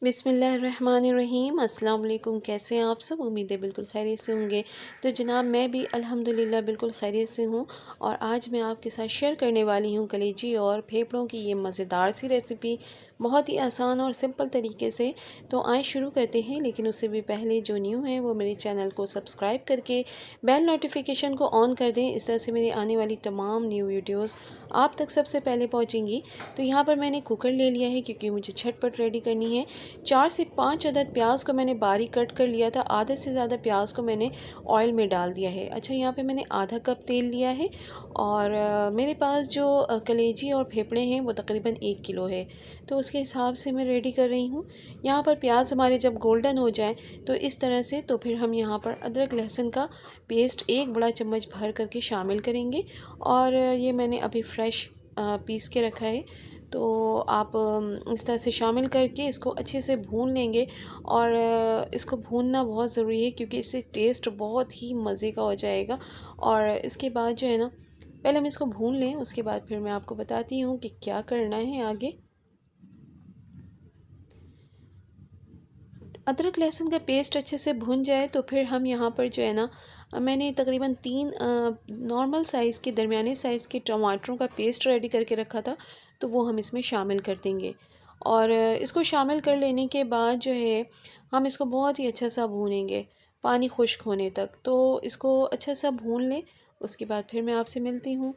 बिस्मिल्लाहिर्रहमानिर्रहीम। अस्सलाम वालेकुम। कैसे हैं आप सब? उम्मीद है बिल्कुल खैरियत से होंगे। तो जनाब मैं भी अल्हम्दुलिल्लाह बिल्कुल खैरियत से हूँ और आज मैं आपके साथ शेयर करने वाली हूँ कलेजी और फेफड़ों की ये मज़ेदार सी रेसिपी, बहुत ही आसान और सिंपल तरीके से। तो आइए शुरू करते हैं, लेकिन उससे भी पहले जो न्यू है वो मेरे चैनल को सब्सक्राइब करके बेल नोटिफिकेशन को ऑन कर दें। इस तरह से मेरी आने वाली तमाम न्यू वीडियोज़ आप तक सबसे पहले पहुँचेंगी। तो यहाँ पर मैंने कुकर ले लिया है क्योंकि मुझे झटपट रेडी करनी है। 4 से 5 अदद प्याज को मैंने बारीक कट कर लिया था। आधे से ज़्यादा प्याज को मैंने ऑयल में डाल दिया है। अच्छा, यहाँ पे मैंने आधा कप तेल लिया है और मेरे पास जो कलेजी और फेफड़े हैं वो तकरीबन 1 किलो है, तो उसके हिसाब से मैं रेडी कर रही हूँ। यहाँ पर प्याज हमारे जब गोल्डन हो जाए तो इस तरह से, तो फिर हम यहाँ पर अदरक लहसुन का पेस्ट 1 बड़ा चम्मच भर करके शामिल करेंगे। और ये मैंने अभी फ्रेश पीस के रखा है। तो आप इस तरह से शामिल करके इसको अच्छे से भून लेंगे। और इसको भूनना बहुत ज़रूरी है क्योंकि इससे टेस्ट बहुत ही मज़े का हो जाएगा। और इसके बाद जो है ना, पहले हम इसको भून लें, उसके बाद फिर मैं आपको बताती हूँ कि क्या करना है आगे। अदरक लहसुन का पेस्ट अच्छे से भुन जाए तो फिर हम यहाँ पर जो है ना, मैंने तकरीबन 3 नॉर्मल साइज़ के, दरमियाने साइज़ के टमाटरों का पेस्ट रेडी करके रखा था, तो वो हम इसमें शामिल कर देंगे। और इसको शामिल कर लेने के बाद जो है, हम इसको बहुत ही अच्छा सा भूनेंगे पानी खुश्क होने तक। तो इसको अच्छा सा भून लें, उसके बाद फिर मैं आपसे मिलती हूँ।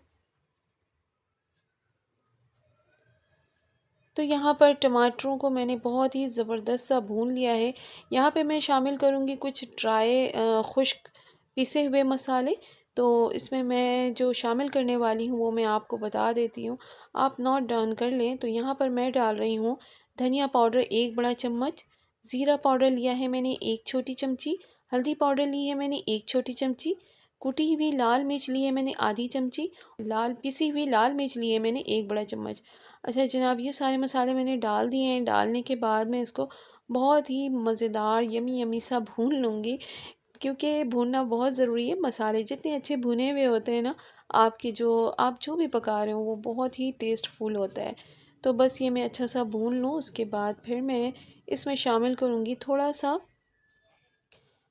तो यहाँ पर टमाटरों को मैंने बहुत ही ज़बरदस्त सा भून लिया है। यहाँ पे मैं शामिल करूँगी कुछ ड्राई खुश्क पिसे हुए मसाले। तो इसमें मैं जो शामिल करने वाली हूँ वो मैं आपको बता देती हूँ, आप नोट डाउन कर लें। तो यहाँ पर मैं डाल रही हूँ धनिया पाउडर 1 बड़ा चम्मच, ज़ीरा पाउडर लिया है मैंने 1 छोटी चमची, हल्दी पाउडर ली है मैंने 1 छोटी चमची, कुटी हुई लाल मिर्च ली है मैंने आधी चमची, पिसी हुई लाल मिर्च ली है मैंने 1 बड़ा चम्मच। अच्छा जनाब, ये सारे मसाले मैंने डाल दिए हैं। डालने के बाद मैं इसको बहुत ही मज़ेदार यमी यमी सा भून लूँगी, क्योंकि भूनना बहुत ज़रूरी है। मसाले जितने अच्छे भुने हुए होते हैं ना, आप जो भी पका रहे हो वो बहुत ही टेस्टफुल होता है। तो बस ये मैं अच्छा सा भून लूँ, उसके बाद फिर मैं इसमें शामिल करूँगी थोड़ा सा,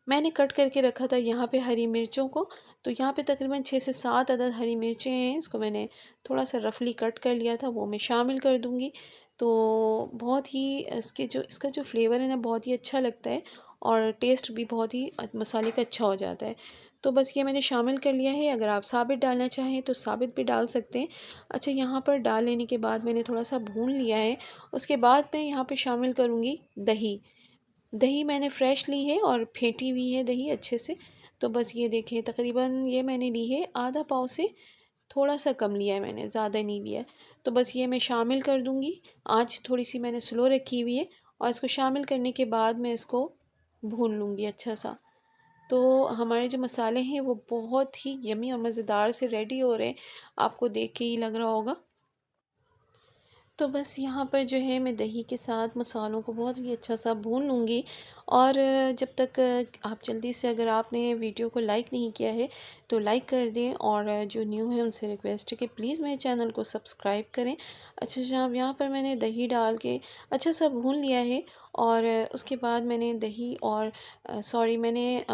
मैंने कट करके रखा था यहाँ पे हरी मिर्चों को। तो यहाँ पे तकरीबन 6 से 7 अदद हरी मिर्चें हैं, इसको मैंने थोड़ा सा रफली कट कर लिया था, वो मैं शामिल कर दूँगी। तो बहुत ही इसका जो फ्लेवर है ना, बहुत ही अच्छा लगता है और टेस्ट भी बहुत ही मसाले का अच्छा हो जाता है। तो बस ये मैंने शामिल कर लिया है। अगर आप साबित डालना चाहें तो साबित भी डाल सकते हैं। अच्छा, यहाँ पर डाल लेने के बाद मैंने थोड़ा सा भून लिया है। उसके बाद मैं यहाँ पे शामिल करूँगी दही। दही मैंने फ़्रेश ली है और फेंटी हुई है दही अच्छे से। तो बस ये देखें, तकरीबन ये मैंने ली है आधा पाव से थोड़ा सा कम लिया है मैंने, ज़्यादा नहीं लिया है। तो बस ये मैं शामिल कर दूँगी। आँच थोड़ी सी मैंने स्लो रखी हुई है और इसको शामिल करने के बाद मैं इसको भून लूँगी अच्छा सा। तो हमारे जो मसाले हैं वो बहुत ही यमी और मज़ेदार से रेडी हो रहे हैं, आपको देख के ही लग रहा होगा। तो बस यहाँ पर जो है, मैं दही के साथ मसालों को बहुत ही अच्छा सा भून लूँगी। और जब तक आप जल्दी से, अगर आपने वीडियो को लाइक नहीं किया है तो लाइक कर दें, और जो न्यू है उनसे रिक्वेस्ट है कि प्लीज़ मेरे चैनल को सब्सक्राइब करें। अच्छा जनाब, यहाँ पर मैंने दही डाल के अच्छा सा भून लिया है। और उसके बाद मैंने दही और मैंने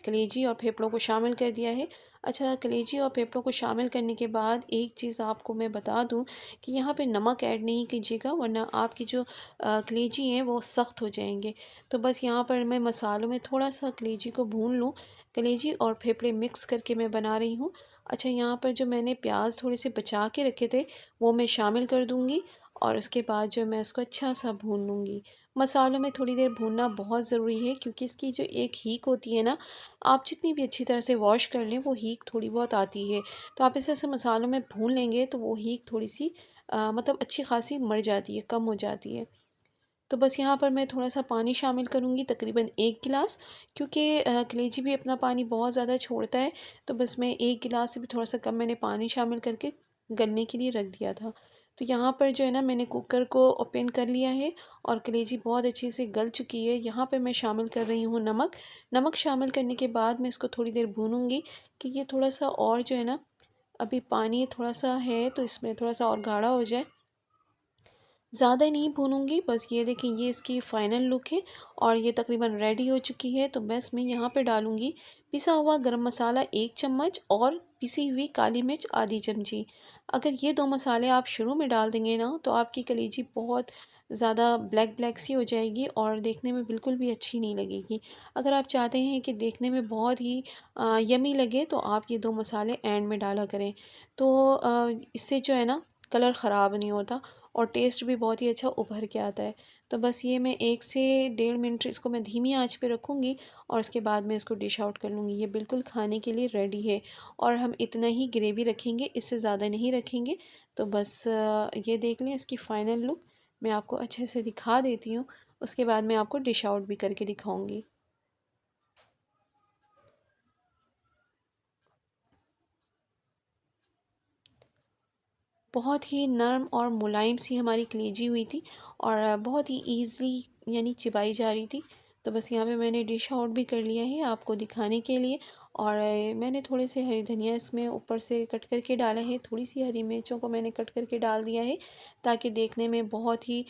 कलेजी और फेफड़ों को शामिल कर दिया है। अच्छा, कलेजी और फेफड़ों को शामिल करने के बाद एक चीज़ आपको मैं बता दूं कि यहाँ पे नमक ऐड नहीं कीजिएगा, वरना आपकी जो कलेजी हैं वो सख्त हो जाएंगे। तो बस यहाँ पर मैं मसालों में थोड़ा सा कलेजी को भून लूँ। कलेजी और फेफड़े मिक्स करके मैं बना रही हूँ। अच्छा, यहाँ पर जो मैंने प्याज थोड़े से बचा के रखे थे वो मैं शामिल कर दूँगी। और उसके बाद जो मैं इसको अच्छा सा भून लूँगी। मसालों में थोड़ी देर भूनना बहुत ज़रूरी है क्योंकि इसकी जो एक हीक होती है ना, आप जितनी भी अच्छी तरह से वॉश कर लें वो हीक थोड़ी बहुत आती है। तो आप इसे ऐसे मसालों में भून लेंगे तो वो हीक थोड़ी सी मतलब अच्छी खासी मर जाती है, कम हो जाती है। तो बस यहाँ पर मैं थोड़ा सा पानी शामिल करूँगी, तकरीबन 1 गिलास, क्योंकि कलेजी भी अपना पानी बहुत ज़्यादा छोड़ता है। तो बस मैं 1 गिलास से भी थोड़ा सा कम मैंने पानी शामिल करके गलने के लिए रख दिया था। तो यहाँ पर जो है ना, मैंने कुकर को ओपन कर लिया है और कलेजी बहुत अच्छे से गल चुकी है। यहाँ पे मैं शामिल कर रही हूँ नमक। नमक शामिल करने के बाद मैं इसको थोड़ी देर भूनूँगी कि ये थोड़ा सा और जो है ना, अभी पानी थोड़ा सा है तो इसमें थोड़ा सा और गाढ़ा हो जाए। ज़्यादा नहीं भूनूँगी, बस ये देखें ये इसकी फ़ाइनल लुक है और ये तकरीबन रेडी हो चुकी है। तो बस मैं यहाँ पे डालूँगी पिसा हुआ गरम मसाला 1 चम्मच और पिसी हुई काली मिर्च आधी चमची। अगर ये 2 मसाले आप शुरू में डाल देंगे ना तो आपकी कलेजी बहुत ज़्यादा ब्लैक ब्लैक सी हो जाएगी और देखने में बिल्कुल भी अच्छी नहीं लगेगी। अगर आप चाहते हैं कि देखने में बहुत ही यम्मी लगे तो आप ये 2 मसाले एंड में डाला करें। तो इससे जो है ना कलर ख़राब नहीं होता और टेस्ट भी बहुत ही अच्छा उभर के आता है। तो बस ये मैं 1 से 1.5 मिनट इसको मैं धीमी आंच पे रखूँगी और उसके बाद मैं इसको डिश आउट कर लूँगी। ये बिल्कुल खाने के लिए रेडी है और हम इतना ही ग्रेवी रखेंगे, इससे ज़्यादा नहीं रखेंगे। तो बस ये देख लें इसकी फ़ाइनल लुक मैं आपको अच्छे से दिखा देती हूँ। उसके बाद मैं आपको डिश आउट भी करके दिखाऊँगी। बहुत ही नरम और मुलायम सी हमारी कलेजी हुई थी और बहुत ही ईज़िली यानी चिबाई जा रही थी। तो बस यहाँ पे मैंने डिश आउट भी कर लिया है आपको दिखाने के लिए और मैंने थोड़े से हरी धनिया इसमें ऊपर से कट करके डाला है। थोड़ी सी हरी मिर्चों को मैंने कट करके डाल दिया है ताकि देखने में बहुत ही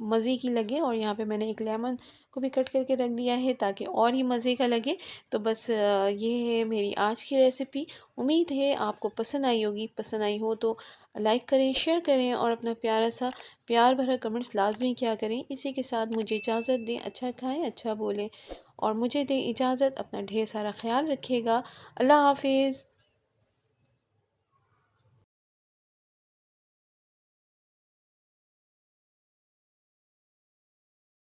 मज़े की लगे और यहाँ पे मैंने एक लेमन को भी कट करके रख दिया है ताकि और ही मज़े का लगे। तो बस ये है मेरी आज की रेसिपी। उम्मीद है आपको पसंद आई होगी। पसंद आई हो तो लाइक करें, शेयर करें और अपना प्यारा सा प्यार भरा कमेंट्स लाजमी किया करें। इसी के साथ मुझे इजाज़त दें। अच्छा खाएं, अच्छा बोलें और मुझे दें इजाज़त। अपना ढेर सारा ख्याल रखिएगा। अल्लाह हाफिज़।